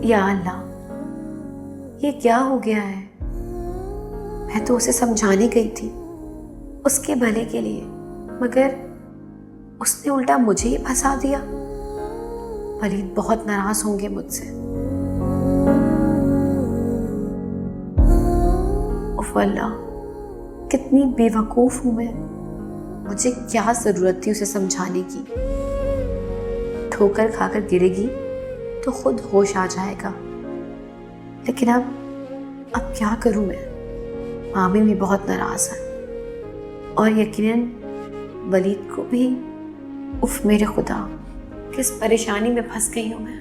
या अल्लाह, ये क्या हो गया है? मैं तो उसे समझाने गई थी उसके भले के लिए, मगर उसने उल्टा मुझे ही फंसा दिया। वलीद बहुत नाराज होंगे मुझसे। उफ अल्लाह, कितनी बेवकूफ हूं मैं। मुझे क्या जरूरत थी उसे समझाने की। ठोकर खाकर गिरेगी तो खुद होश आ जाएगा। लेकिन अब क्या करूं मैं? मामी भी बहुत नाराज है और यकीनन वलीद को भी। उफ मेरे खुदा, किस परेशानी में फंस गई हूं मैं।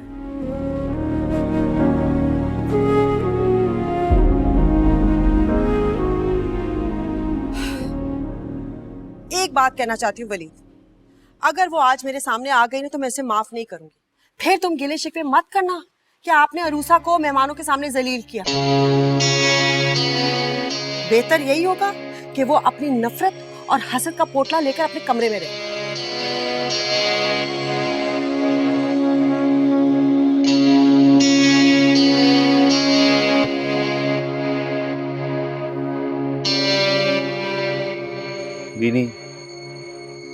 एक बात कहना चाहती हूँ वलीद, अगर वो आज मेरे सामने आ गई ना तो मैं इसे माफ नहीं करूंगी। फिर तुम गिले शिकवे मत करना कि आपने अरूसा को मेहमानों के सामने जलील किया। बेहतर यही होगा कि वो अपनी नफरत और हसद का पोटला लेकर अपने कमरे में रहे। बीनी,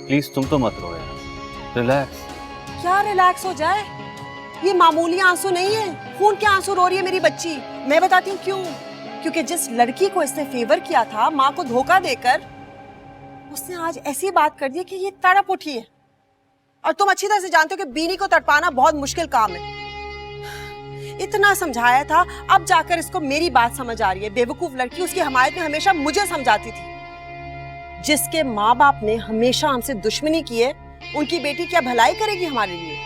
प्लीज तुम तो मत रो यार, रिलैक्स। क्या रिलैक्स हो जाए? ये मामूली आंसू नहीं है, खून के आंसू रो रही है मेरी बच्ची। मैं बताती हूँ क्यों। क्योंकि जिस लड़की को इसने फेवर किया था, माँ को धोखा देकर, उसने आज ऐसी बात कर दी कि ये तड़प उठी है। और तुम अच्छी तरह से जानते हो कि बीनी को तड़पाना बहुत मुश्किल काम है। इतना समझाया था, अब जाकर इसको मेरी बात समझ आ रही है। बेवकूफ लड़की, उसकी हमायत में हमेशा मुझे समझाती थी। जिसके माँ बाप ने हमेशा हमसे दुश्मनी की है, उनकी बेटी क्या भलाई करेगी हमारे लिए?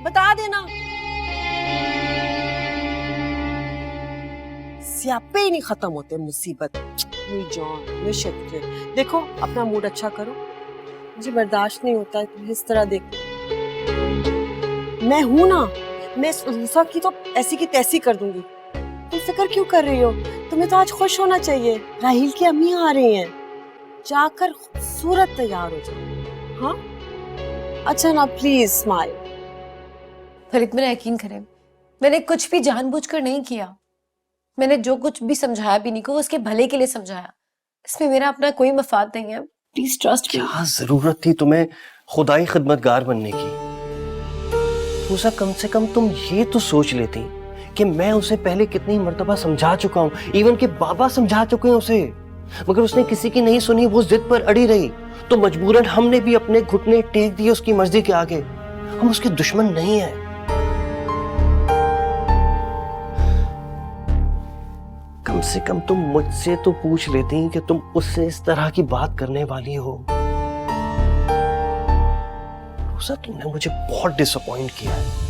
बता देना। स्यापे ही नहीं खत्म होते मुसीबत। मेरी शक्ल देखो, अपना मूड अच्छा करो। मुझे बर्दाश्त नहीं होता है तुम्हें इस तरह देखो। मैं हूं ना, मैं इस उल्फा की तो ऐसी की तैसी कर दूंगी। तुम फिक्र क्यों कर रही हो? तुम्हें तो आज खुश होना चाहिए। राहिल की अम्मी आ रही हैं, जाकर खूबसूरत तैयार हो जाओ। हाँ अच्छा ना, प्लीज स्माइल। वलीद, मेरा यकीन करें, मैंने कुछ भी जानबूझकर नहीं किया। मैंने जो कुछ भी समझाया बीनी को, उसके भले के लिए समझाया। इसमें मेरा अपना कोई मफाद नहीं है। Please trust me. क्या जरूरत थी तुम्हें खुदाई खिदमतगार बनने की? मूसा, कम से कम तुम ये तो सोच लेती कि मैं उसे पहले कितनी मर्तबा समझा चुका हूँ, इवन के बाबा समझा चुके हैं उसे, मगर उसने किसी की नहीं सुनी। वो जिद पर अड़ी रही तो मजबूरन हमने भी अपने घुटने टेक दिए उसकी मर्जी के आगे। हम उसके दुश्मन नहीं हैं। कम से कम तुम मुझसे तो पूछ लेती कि तुम उससे इस तरह की बात करने वाली हो। रोजा, तुमने मुझे बहुत डिसअपॉइंट किया है।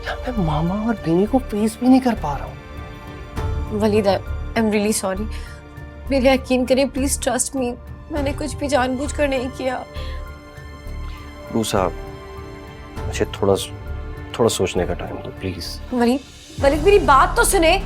मैं मामा और बीनी को फेस भी नहीं कर पा रहा हूँ। Waleed, I am really sorry. मेरे यकीन करें, प्लीज ट्रस्ट मी। मैंने कुछ भी जानबूझकर नहीं किया। रूसा, मुझे थोड़ा सोचने का टाइम दो प्लीज। वलीद, मेरी बात तो सुने।